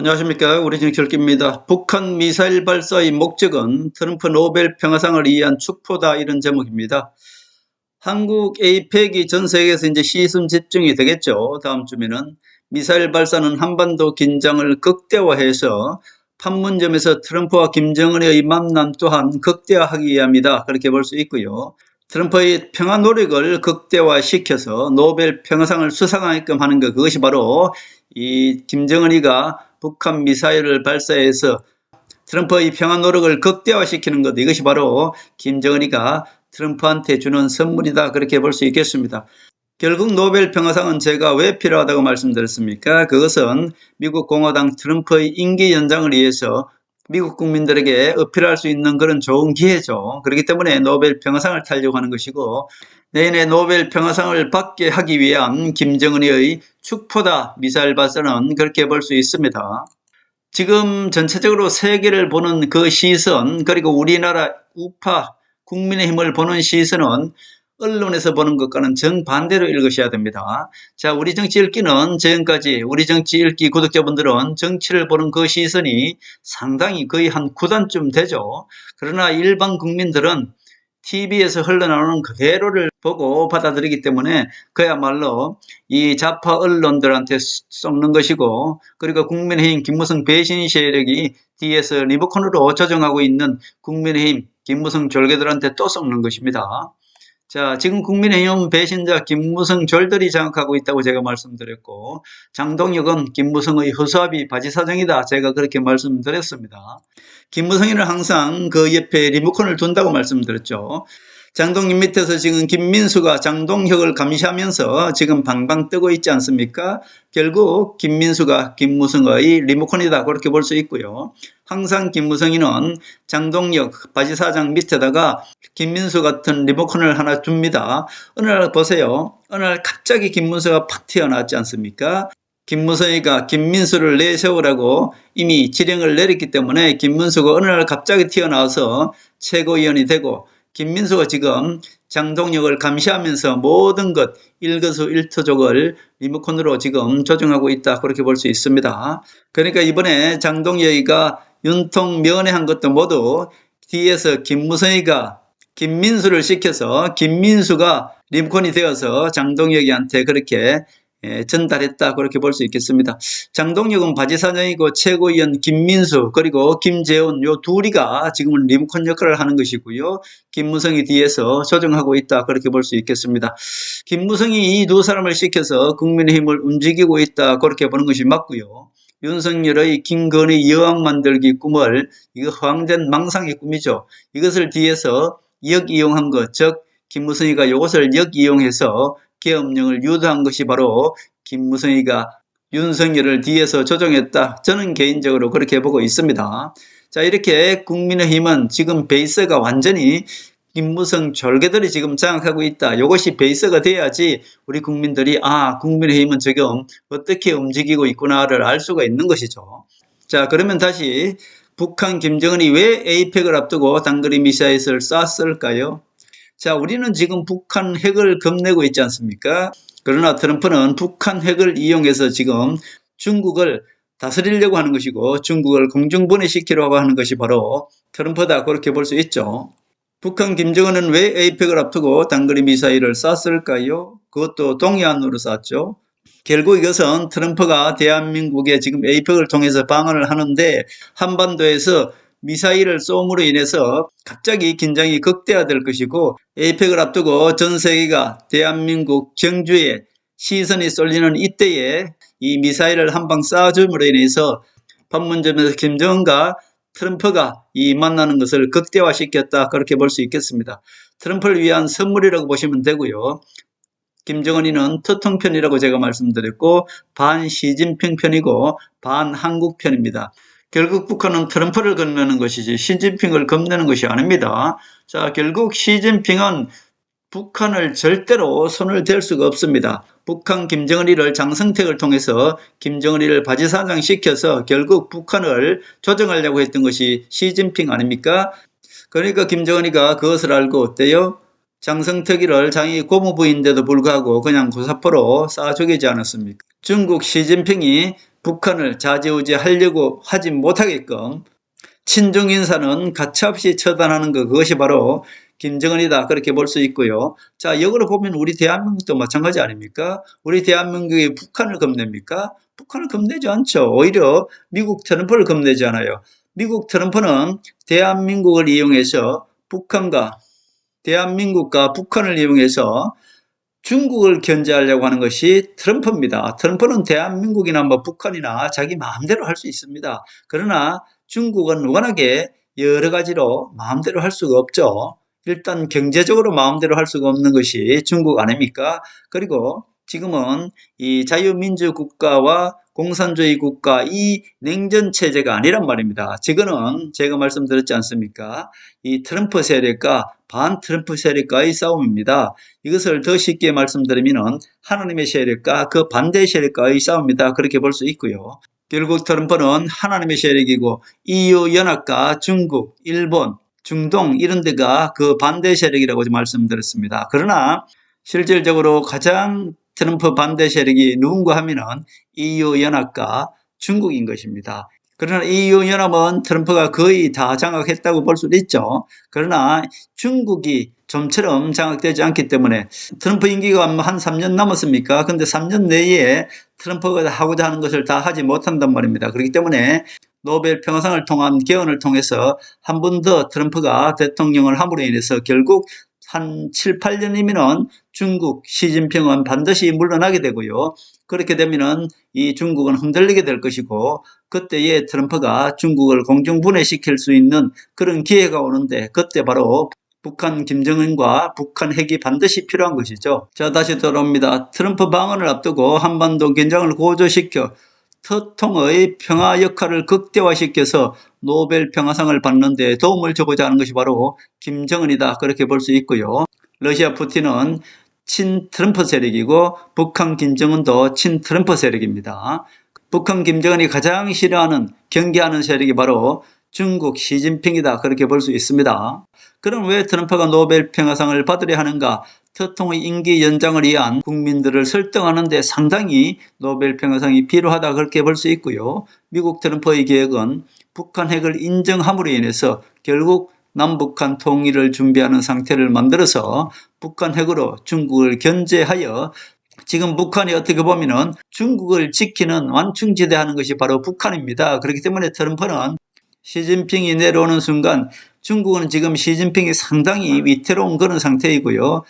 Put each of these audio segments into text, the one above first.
안녕하십니까. 우리 정철기입니다. 북한 미사일 발사의 목적은 트럼프 노벨 평화상을 위한 축포다, 이런 제목입니다. 한국 에이펙이 전 세계에서 이제 시선 집중이 되겠죠. 다음 주면은 미사일 발사는 한반도 긴장을 극대화해서 판문점에서 트럼프와 김정은의 만남 또한 극대화하기 위함이다, 그렇게 볼 수 있고요. 트럼프의 평화 노력을 극대화시켜서 노벨 평화상을 수상하게끔 하는 것, 그것이 바로 이 김정은이가 북한 미사일을 발사해서 트럼프의 평화 노력을 극대화시키는 것, 이것이 바로 김정은이가 트럼프한테 주는 선물이다, 그렇게 볼 수 있겠습니다. 결국 노벨 평화상은 제가 왜 필요하다고 말씀드렸습니까? 그것은 미국 공화당 트럼프의 임기 연장을 위해서 미국 국민들에게 어필할 수 있는 그런 좋은 기회죠. 그렇기 때문에 노벨 평화상을 타려고 하는 것이고, 내년에 노벨 평화상을 받게 하기 위한 김정은의 축포다 미사일 발사는 그렇게 볼 수 있습니다. 지금 전체적으로 세계를 보는 그 시선, 그리고 우리나라 우파 국민의힘을 보는 시선은 언론에서 보는 것과는 정반대로 읽으셔야 됩니다. 자, 우리 정치 읽기는 지금까지 우리 정치 읽기 구독자분들은 정치를 보는 그 시선이 상당히 거의 한 9단쯤 되죠. 그러나 일반 국민들은 TV에서 흘러나오는 그대로를 보고 받아들이기 때문에 그야말로 이 좌파 언론들한테 썩는 것이고, 그리고 국민의힘 김무성 배신 세력이 뒤에서 리모컨으로 조정하고 있는 국민의힘 김무성 졸개들한테 또 썩는 것입니다. 자, 지금 국민의힘 배신자 김무성 졸들이 장악하고 있다고 제가 말씀드렸고, 장동혁은 김무성의 허수아비 바지사정이다, 제가 그렇게 말씀드렸습니다. 김무성이는 항상 그 옆에 리모컨을 둔다고 말씀드렸죠. 장동혁 밑에서 지금 김민수가 장동혁을 감시하면서 지금 방방 뜨고 있지 않습니까? 결국 김민수가 김무성의 리모컨이다, 그렇게 볼 수 있고요. 항상 김무성이는 장동혁 바지사장 밑에다가 김민수 같은 리모컨을 하나 줍니다. 어느 날 보세요. 어느 날 갑자기 김문수가 팍 튀어나왔지 않습니까? 김무성이가 김민수를 내세우라고 이미 지령을 내렸기 때문에 김문수가 어느 날 갑자기 튀어나와서 최고위원이 되고, 김민수가 지금 장동혁을 감시하면서 모든 것 일거수일투족을 리모컨으로 지금 조정하고 있다, 그렇게 볼 수 있습니다. 그러니까 이번에 장동혁이가 윤통 면회한 것도 모두 뒤에서 김무성이가 김민수를 시켜서 김민수가 리모컨이 되어서 장동혁이한테 그렇게 전달했다, 그렇게 볼 수 있겠습니다. 장동혁은 바지사장이고 최고위원 김민수 그리고 김재원, 요 둘이가 지금은 리모컨 역할을 하는 것이고요. 김무성이 뒤에서 조정하고 있다, 그렇게 볼 수 있겠습니다. 김무성이 이 두 사람을 시켜서 국민의힘을 움직이고 있다, 그렇게 보는 것이 맞고요. 윤석열의 김건희 여왕 만들기 꿈을, 이거 허황된 망상의 꿈이죠. 이것을 뒤에서 역이용한 것, 즉 김무성이가 이것을 역이용해서 계엄령을 유도한 것이 바로 김무성이가 윤석열을 뒤에서 조종했다, 저는 개인적으로 그렇게 보고 있습니다. 자, 이렇게 국민의힘은 지금 베이스가 완전히 김무성 졸개들이 지금 장악하고 있다, 이것이 베이스가 돼야지 우리 국민들이 국민의힘은 지금 어떻게 움직이고 있구나를 알 수가 있는 것이죠. 자, 그러면 다시 북한 김정은이 왜 에이펙을 앞두고 단거리 미사일을 쐈을까요? 자, 우리는 지금 북한 핵을 겁내고 있지 않습니까? 그러나 트럼프는 북한 핵을 이용해서 지금 중국을 다스리려고 하는 것이고, 중국을 공중분해시키려고 하는 것이 바로 트럼프다, 그렇게 볼 수 있죠. 북한 김정은은 왜 에이펙을 앞두고 단거리 미사일을 쐈을까요? 그것도 동해안으로 쐈죠. 결국 이것은 트럼프가 대한민국에 지금 에이펙을 통해서 방어를 하는데, 한반도에서 미사일을 쏘므로 인해서 갑자기 긴장이 극대화될 것이고, 에이펙을 앞두고 전 세계가 대한민국 정주에 시선이 쏠리는 이때에 이 미사일을 한 방 쏴줌으로 인해서 판문점에서 김정은과 트럼프가 이 만나는 것을 극대화시켰다, 그렇게 볼 수 있겠습니다. 트럼프를 위한 선물이라고 보시면 되고요. 김정은이는 터통 편이라고 제가 말씀드렸고, 반 시진핑 편이고 반 한국 편입니다. 결국 북한은 트럼프를 겁내는 것이지 시진핑을 겁내는 것이 아닙니다. 자, 결국 시진핑은 북한을 절대로 손을 댈 수가 없습니다. 북한 김정은이를 장성택을 통해서 김정은이를 바지사장 시켜서 결국 북한을 조정하려고 했던 것이 시진핑 아닙니까? 그러니까 김정은이가 그것을 알고 어때요? 장성택이를 자기 고모부인데도 불구하고 그냥 고사포로 쏴 죽이지 않았습니까? 중국 시진핑이 북한을 좌지우지하려고 하지 못하게끔 친중 인사는 가차없이 처단하는 것, 그것이 바로 김정은이다, 그렇게 볼 수 있고요. 자, 역으로 보면 우리 대한민국도 마찬가지 아닙니까? 우리 대한민국이 북한을 겁냅니까? 북한을 겁내지 않죠. 오히려 미국 트럼프를 겁내지 않아요. 미국 트럼프는 대한민국과 북한을 이용해서 중국을 견제하려고 하는 것이 트럼프입니다. 트럼프는 대한민국이나 북한이나 자기 마음대로 할 수 있습니다. 그러나 중국은 워낙에 여러 가지로 마음대로 할 수가 없죠. 일단 경제적으로 마음대로 할 수가 없는 것이 중국 아닙니까? 그리고 지금은 이 자유민주 국가와 공산주의 국가, 이 냉전 체제가 아니란 말입니다. 지금은 제가 말씀드렸지 않습니까? 이 트럼프 세력과 반 트럼프 세력과의 싸움입니다. 이것을 더 쉽게 말씀드리면 하나님의 세력과 그 반대 세력과의 싸움이다, 그렇게 볼 수 있고요. 결국 트럼프는 하나님의 세력이고 EU 연합과 중국, 일본, 중동 이런 데가 그 반대 세력이라고 말씀드렸습니다. 그러나 실질적으로 가장 트럼프 반대 세력이 누군가 하면은 EU 연합과 중국인 것입니다. 그러나 EU 연합은 트럼프가 거의 다 장악했다고 볼 수도 있죠. 그러나 중국이 좀처럼 장악되지 않기 때문에 트럼프 임기가 한 3년 남았습니까? 근데 3년 내에 트럼프가 하고자 하는 것을 다 하지 못한단 말입니다. 그렇기 때문에 노벨 평화상을 통한 개헌을 통해서 한 번 더 트럼프가 대통령을 함으로 인해서 결국 한 7, 8년이면은 중국 시진핑은 반드시 물러나게 되고요. 그렇게 되면은 이 중국은 흔들리게 될 것이고, 그때에 트럼프가 중국을 공중분해시킬 수 있는 그런 기회가 오는데, 그때 바로 북한 김정은과 북한 핵이 반드시 필요한 것이죠. 자, 다시 돌아옵니다. 트럼프 방언을 앞두고 한반도 긴장을 고조시켜 터통의 평화 역할을 극대화시켜서 노벨 평화상을 받는 데 도움을 주고자 하는 것이 바로 김정은이다, 그렇게 볼 수 있고요. 러시아 푸틴은 친트럼프 세력이고 북한 김정은도 친트럼프 세력입니다. 북한 김정은이 가장 싫어하는, 경계하는 세력이 바로 중국 시진핑이다, 그렇게 볼 수 있습니다. 그럼 왜 트럼프가 노벨 평화상을 받으려 하는가? 터통의 임기 연장을 위한 국민들을 설득하는 데 상당히 노벨 평화상이 필요하다, 그렇게 볼 수 있고요. 미국 트럼프의 계획은 북한 핵을 인정함으로 인해서 결국 남북한 통일을 준비하는 상태를 만들어서 북한 핵으로 중국을 견제하여, 지금 북한이 어떻게 보면은 중국을 지키는 완충지대 하는 것이 바로 북한입니다. 그렇기 때문에 트럼프는 시진핑이 내려오는 순간 중국은 지금 시진핑이 상당히 위태로운 그런 상태이고요.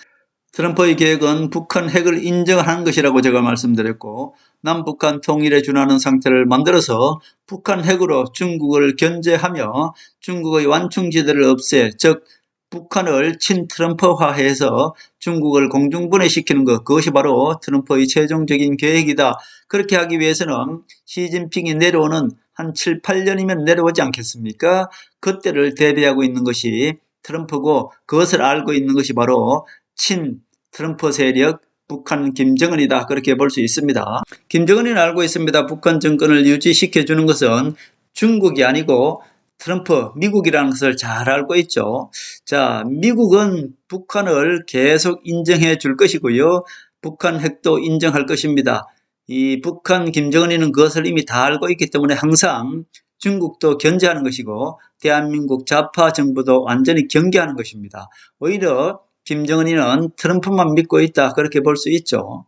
트럼프의 계획은 북한 핵을 인정하는 것이라고 제가 말씀드렸고, 남북한 통일에 준하는 상태를 만들어서 북한 핵으로 중국을 견제하며 중국의 완충지대를 없애, 즉 북한을 친트럼프화해서 중국을 공중분해시키는 것, 그것이 바로 트럼프의 최종적인 계획이다. 그렇게 하기 위해서는 시진핑이 내려오는 한 7, 8년이면 내려오지 않겠습니까? 그때를 대비하고 있는 것이 트럼프고, 그것을 알고 있는 것이 바로 친 트럼프 세력 북한 김정은이다, 그렇게 볼 수 있습니다. 김정은이는 알고 있습니다. 북한 정권을 유지시켜주는 것은 중국이 아니고 트럼프, 미국이라는 것을 잘 알고 있죠. 자, 미국은 북한을 계속 인정해 줄 것이고요. 북한 핵도 인정할 것입니다. 이 북한 김정은이는 그것을 이미 다 알고 있기 때문에 항상 중국도 견제하는 것이고 대한민국 좌파 정부도 완전히 경계하는 것입니다. 오히려 김정은이는 트럼프만 믿고 있다, 그렇게 볼 수 있죠.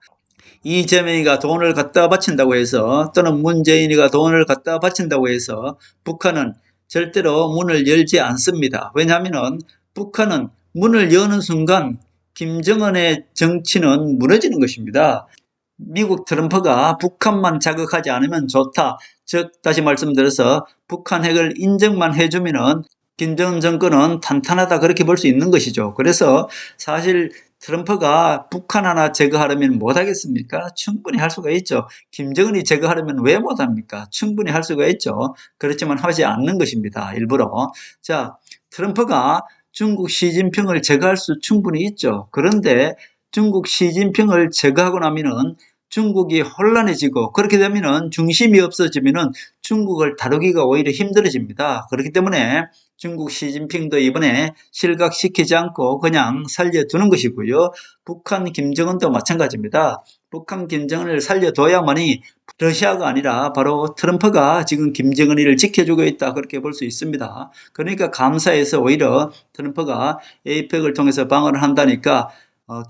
이재명이가 돈을 갖다 바친다고 해서, 또는 문재인이가 돈을 갖다 바친다고 해서 북한은 절대로 문을 열지 않습니다. 왜냐하면 북한은 문을 여는 순간 김정은의 정치는 무너지는 것입니다. 미국 트럼프가 북한만 자극하지 않으면 좋다, 즉 다시 말씀드려서 북한 핵을 인정만 해주면은 김정은 정권은 탄탄하다, 그렇게 볼 수 있는 것이죠. 그래서 사실 트럼프가 북한 하나 제거하려면 못하겠습니까? 충분히 할 수가 있죠. 김정은이 제거하려면 왜 못합니까? 충분히 할 수가 있죠. 그렇지만 하지 않는 것입니다, 일부러. 자, 트럼프가 중국 시진핑을 제거할 수 충분히 있죠. 그런데 중국 시진핑을 제거하고 나면은 중국이 혼란해지고 그렇게 되면은 중심이 없어지면은 중국을 다루기가 오히려 힘들어집니다. 그렇기 때문에 중국 시진핑도 이번에 실각시키지 않고 그냥 살려두는 것이고요. 북한 김정은도 마찬가지입니다. 북한 김정은을 살려둬야만이 러시아가 아니라 바로 트럼프가 지금 김정은이를 지켜주고 있다 그렇게 볼 수 있습니다. 그러니까 감사해서 오히려 트럼프가 에이펙을 통해서 방어를 한다니까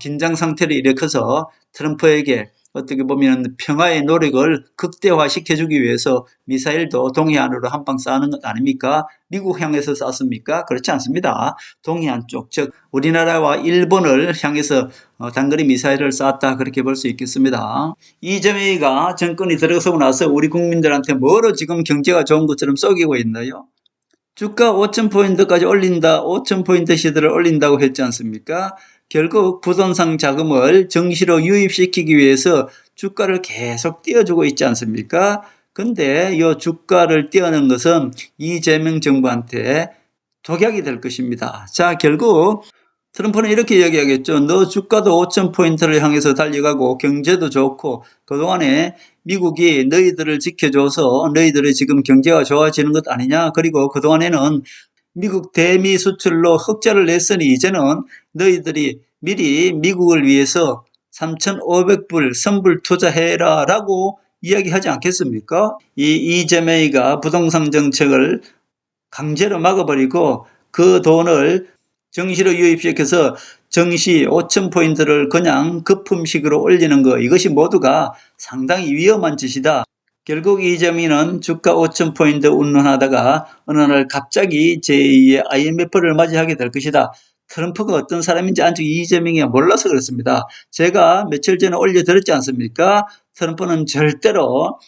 긴장 상태를 일으켜서 트럼프에게 어떻게 보면 평화의 노력을 극대화시켜주기 위해서 미사일도 동해안으로 한 방 쏴는 것 아닙니까? 미국 향해서 쐈습니까? 그렇지 않습니다. 동해안 쪽, 즉 우리나라와 일본을 향해서 단거리 미사일을 쐈다 그렇게 볼 수 있겠습니다. 이재명이가 정권이 들어서고 나서 우리 국민들한테 뭐로 지금 경제가 좋은 것처럼 쏘기고 있나요? 주가 5,000포인트까지 올린다, 5,000포인트 시대를 올린다고 했지 않습니까? 결국 부동산 자금을 정시로 유입시키기 위해서 주가를 계속 띄워주고 있지 않습니까? 근데 이 주가를 띄우는 것은 이재명 정부한테 독약이 될 것입니다. 자, 결국 트럼프는 이렇게 이야기하겠죠. 너 주가도 5,000포인트를 향해서 달려가고 경제도 좋고 그동안에 미국이 너희들을 지켜줘서 너희들의 지금 경제가 좋아지는 것 아니냐. 그리고 그동안에는 미국 대미 수출로 흑자를 냈으니 이제는 너희들이 미리 미국을 위해서 3,500불 선불 투자해라 라고 이야기하지 않겠습니까? 이 이재명이가 부동산 정책을 강제로 막아버리고 그 돈을 정시로 유입시켜서 정시 5,000포인트를 그냥 거품식으로 올리는 거, 이것이 모두가 상당히 위험한 짓이다. 결국 이재명은 주가 5,000포인트 운운하다가 어느 날 갑자기 제2의 IMF를 맞이하게 될 것이다. 트럼프가 어떤 사람인지 아직 이재명이 몰라서 그렇습니다. 제가 며칠 전에 올려드렸지 않습니까? 트럼프는 절대로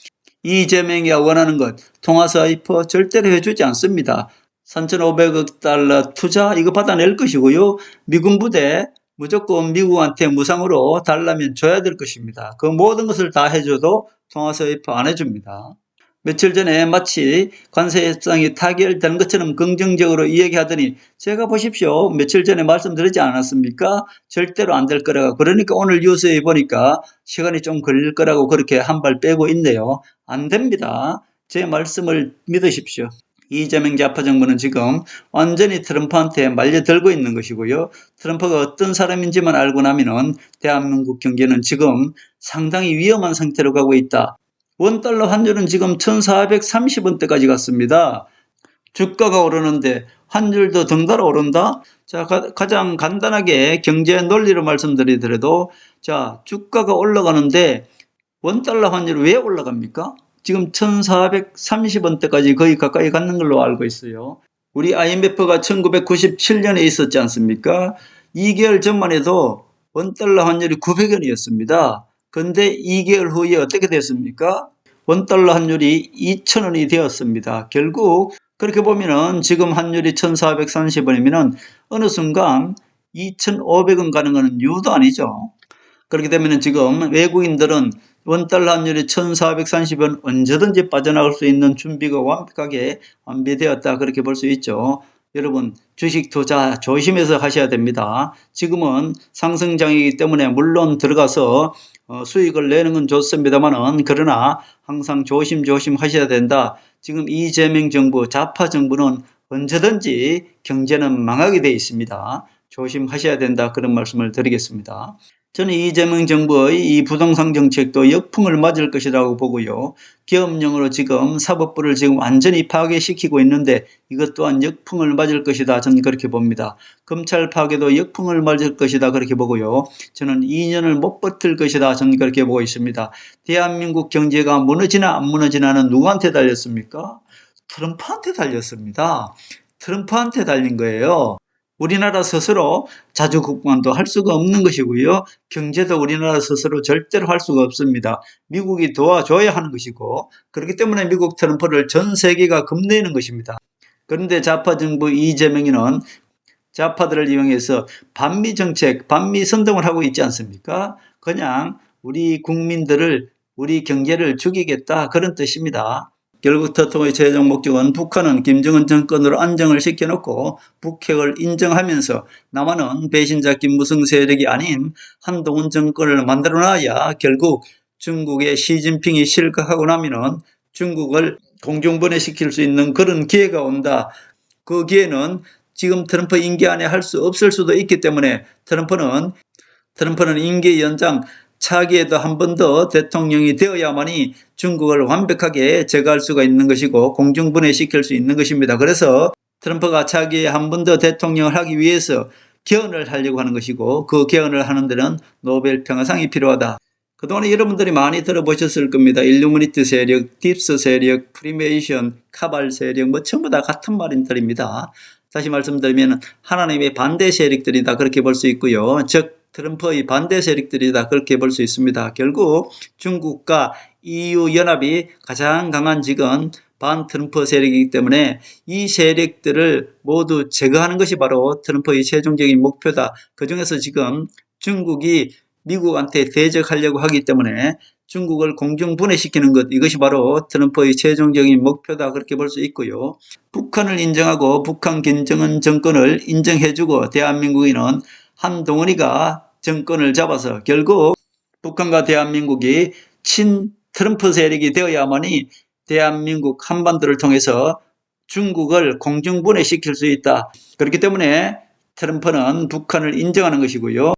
이재명이 원하는 것, 통화사이퍼 절대로 해주지 않습니다. 3,500억 달러 투자 이거 받아낼 것이고요. 미군 부대 무조건 미국한테 무상으로 달라면 줘야 될 것입니다. 그 모든 것을 다 해줘도 통화사이퍼 안 해줍니다. 며칠 전에 마치 관세 협상이 타결된 것처럼 긍정적으로 이야기하더니 제가 보십시오. 며칠 전에 말씀드리지 않았습니까? 절대로 안 될 거라고. 그러니까 오늘 뉴스에 보니까 시간이 좀 걸릴 거라고 그렇게 한 발 빼고 있네요. 안 됩니다. 제 말씀을 믿으십시오. 이재명 좌파 정부는 지금 완전히 트럼프한테 말려들고 있는 것이고요. 트럼프가 어떤 사람인지만 알고 나면은 대한민국 경제는 지금 상당히 위험한 상태로 가고 있다. 원달러 환율은 지금 1,430원대까지 갔습니다. 주가가 오르는데 환율도 덩달아 오른다? 자, 가장 간단하게 경제 논리로 말씀드리더라도 자, 주가가 올라가는데 원달러 환율이 왜 올라갑니까? 지금 1,430원대까지 거의 가까이 갔는 걸로 알고 있어요. 우리 IMF가 1997년에 있었지 않습니까? 2개월 전만 해도 원달러 환율이 900원이었습니다. 근데 2개월 후에 어떻게 됐습니까? 원달러 환율이 2,000원이 되었습니다. 결국 그렇게 보면은 지금 환율이 1,430원이면은 어느 순간 2,500원 가는 것은 유도 아니죠. 그렇게 되면은 지금 외국인들은 원달러 환율이 1,430원 언제든지 빠져나갈 수 있는 준비가 완벽하게 완비되었다 그렇게 볼 수 있죠. 여러분 주식 투자 조심해서 하셔야 됩니다. 지금은 상승장이기 때문에 물론 들어가서 수익을 내는 건 좋습니다만은 그러나 항상 조심조심 하셔야 된다. 지금 이재명 정부 좌파 정부는 언제든지 경제는 망하게 되어 있습니다. 조심하셔야 된다 그런 말씀을 드리겠습니다. 저는 이재명 정부의 이 부동산 정책도 역풍을 맞을 것이라고 보고요. 계엄령으로 지금 사법부를 지금 완전히 파괴시키고 있는데 이것 또한 역풍을 맞을 것이다. 저는 그렇게 봅니다. 검찰 파괴도 역풍을 맞을 것이다. 그렇게 보고요. 저는 2년을 못 버틸 것이다. 저는 그렇게 보고 있습니다. 대한민국 경제가 무너지나 안 무너지나는 누구한테 달렸습니까? 트럼프한테 달렸습니다. 트럼프한테 달린 거예요. 우리나라 스스로 자주국방도 할 수가 없는 것이고요. 경제도 우리나라 스스로 절대로 할 수가 없습니다. 미국이 도와줘야 하는 것이고 그렇기 때문에 미국 트럼프를 전 세계가 겁내는 것입니다. 그런데 좌파 정부 이재명이는 좌파들을 이용해서 반미 정책, 반미 선동을 하고 있지 않습니까? 그냥 우리 국민들을, 우리 경제를 죽이겠다 그런 뜻입니다. 결국 터통의 최종 목적은 북한은 김정은 정권으로 안정을 시켜놓고 북핵을 인정하면서 남한은 배신자 김무성 세력이 아닌 한동훈 정권을 만들어놔야 결국 중국의 시진핑이 실격하고 나면은 중국을 공중분해시킬 수 있는 그런 기회가 온다. 그 기회는 지금 트럼프 임기 안에 할 수 없을 수도 있기 때문에 트럼프는 임기 연장 차기에도 한 번 더 대통령이 되어야만이 중국을 완벽하게 제거할 수가 있는 것이고 공중분해시킬 수 있는 것입니다. 그래서 트럼프가 차기에 한 번 더 대통령을 하기 위해서 개헌을 하려고 하는 것이고 그 개헌을 하는 데는 노벨 평화상이 필요하다. 그동안에 여러분들이 많이 들어보셨을 겁니다. 일루미니티 세력, 딥스 세력, 프리메이션, 카발 세력 뭐 전부 다 같은 말들입니다. 다시 말씀드리면 하나님의 반대 세력들이다 그렇게 볼 수 있고요. 즉 트럼프의 반대 세력들이다 그렇게 볼 수 있습니다. 결국 중국과 EU 연합이 가장 강한 지금 반트럼프 세력이기 때문에 이 세력들을 모두 제거하는 것이 바로 트럼프의 최종적인 목표다. 그중에서 지금 중국이 미국한테 대적하려고 하기 때문에 중국을 공중분해시키는 것, 이것이 바로 트럼프의 최종적인 목표다 그렇게 볼 수 있고요. 북한을 인정하고 북한 김정은 정권을 인정해주고 대한민국에는 한동훈이가 정권을 잡아서 결국 북한과 대한민국이 친 트럼프 세력이 되어야만이 대한민국 한반도를 통해서 중국을 공중분해시킬 수 있다. 그렇기 때문에 트럼프는 북한을 인정하는 것이고요.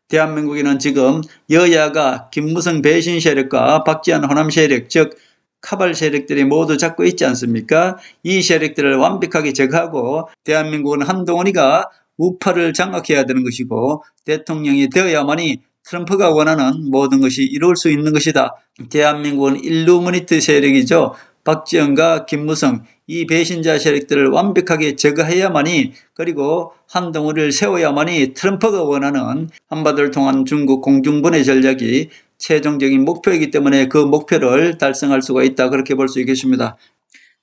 대한민국에는 지금 여야가 김무성 배신 세력과 박지원 호남 세력, 즉 카발 세력들이 모두 잡고 있지 않습니까? 이 세력들을 완벽하게 제거하고 대한민국은 한동훈이가 우파를 장악해야 되는 것이고 대통령이 되어야만이 트럼프가 원하는 모든 것이 이룰 수 있는 것이다. 대한민국은 일루미니트 세력이죠. 박지원과 김무성 이 배신자 세력들을 완벽하게 제거해야만이 그리고 한동훈을 세워야만이 트럼프가 원하는 한반도를 통한 중국 공중분해 전략이 최종적인 목표이기 때문에 그 목표를 달성할 수가 있다 그렇게 볼 수 있겠습니다.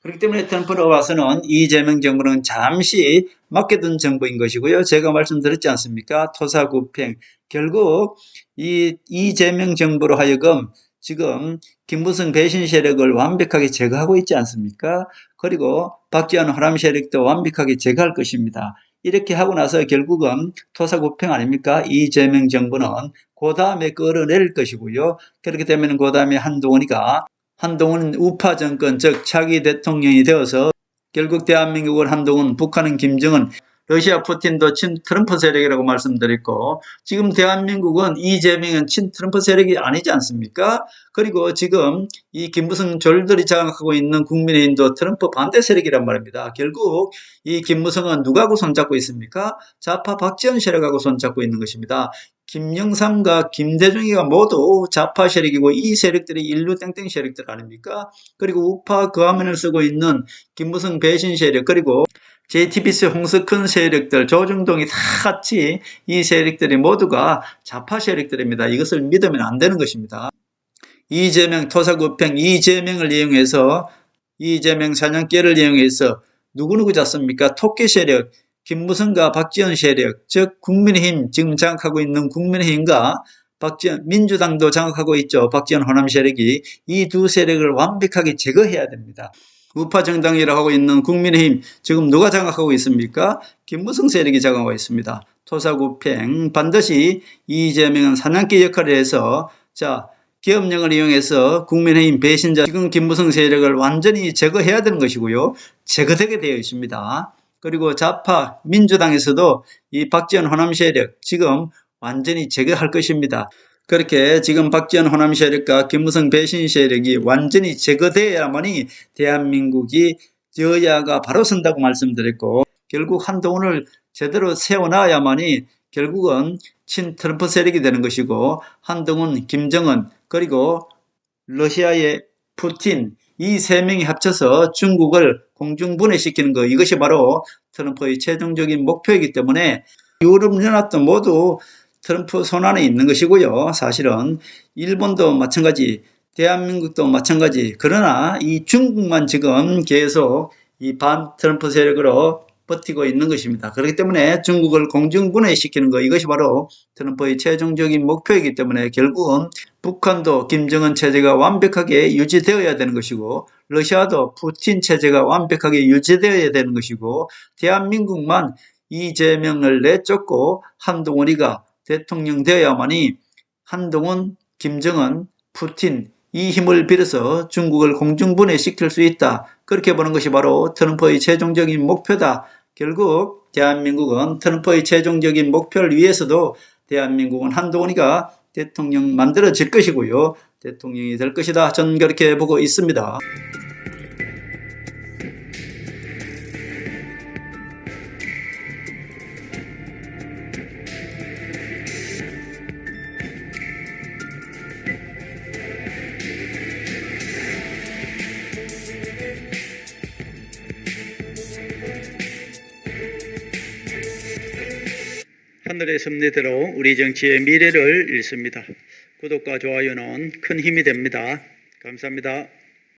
그렇기 때문에 트럼프로 봐서는 이재명 정부는 잠시 맡겨둔 정부인 것이고요. 제가 말씀드렸지 않습니까? 토사구팽. 결국 이 이재명 정부로 하여금 지금 김무성 배신 세력을 완벽하게 제거하고 있지 않습니까? 그리고 박지원 호남 세력도 완벽하게 제거할 것입니다. 이렇게 하고 나서 결국은 토사구팽 아닙니까? 이재명 정부는 그 다음에 끌어낼 것이고요. 그렇게 되면 그 다음에 한동훈은 우파 정권, 즉 차기 대통령이 되어서 결국 대한민국은 한동훈, 북한은 김정은, 러시아 푸틴도 친 트럼프 세력이라고 말씀드렸고 지금 대한민국은 이재명은 친 트럼프 세력이 아니지 않습니까? 그리고 지금 이 김무성 졸들이 장악하고 있는 국민의힘도 트럼프 반대 세력이란 말입니다. 결국 이 김무성은 누구하고 손잡고 있습니까? 좌파 박지원 세력하고 손잡고 있는 것입니다. 김영삼과 김대중이가 모두 좌파 세력이고 이 세력들이 인류 땡땡 세력들 아닙니까? 그리고 우파 그 화면을 쓰고 있는 김무성 배신 세력 그리고 JTBC 홍석현 세력들 조중동이 다 같이 이 세력들이 모두가 좌파 세력들입니다. 이것을 믿으면 안 되는 것입니다. 이재명 토사구팽 이재명을 이용해서 이재명 사냥개를 이용해서 누구누구 잡습니까? 토끼 세력 김무성과 박지원 세력 즉 국민의힘 지금 장악하고 있는 국민의힘과 박지원 민주당도 장악하고 있죠. 박지원 호남 세력이 이 두 세력을 완벽하게 제거해야 됩니다. 우파 정당이라고 하고 있는 국민의힘 지금 누가 장악하고 있습니까? 김무성 세력이 장악하고 있습니다. 토사구팽 반드시 이재명은 사냥개 역할을 해서 계엄령을 이용해서 국민의힘 배신자 지금 김무성 세력을 완전히 제거해야 되는 것이고요. 제거되게 되어 있습니다. 그리고 좌파 민주당에서도 이 박지원 호남 세력 지금 완전히 제거할 것입니다. 그렇게 지금 박지원 호남 세력과 김무성 배신 세력이 완전히 제거되어야만이 대한민국이 여야가 바로 선다고 말씀드렸고 결국 한동훈을 제대로 세워놔야만이 결국은 친 트럼프 세력이 되는 것이고 한동훈, 김정은 그리고 러시아의 푸틴 이 세 명이 합쳐서 중국을 공중분해시키는 것 이것이 바로 트럼프의 최종적인 목표이기 때문에 유럽연합도 모두 트럼프 손안에 있는 것이고요. 사실은 일본도 마찬가지 대한민국도 마찬가지 그러나 이 중국만 지금 계속 이 반 트럼프 세력으로 버티고 있는 것입니다. 그렇기 때문에 중국을 공중분해시키는 것 이것이 바로 트럼프의 최종적인 목표이기 때문에 결국은 북한도 김정은 체제가 완벽하게 유지되어야 되는 것이고 러시아도 푸틴 체제가 완벽하게 유지되어야 되는 것이고 대한민국만 이재명을 내쫓고 한동훈이가 대통령 되어야만이 한동훈, 김정은, 푸틴 이 힘을 빌어서 중국을 공중분해시킬 수 있다. 그렇게 보는 것이 바로 트럼프의 최종적인 목표다. 결국 대한민국은 트럼프의 최종적인 목표를 위해서도 대한민국은 한동훈이가 대통령 만들어질 것이고요. 대통령이 될 것이다. 저는 그렇게 보고 있습니다. 하늘의 섭리대로 우리 정치의 미래를 읽습니다. 구독과 좋아요는 큰 힘이 됩니다. 감사합니다.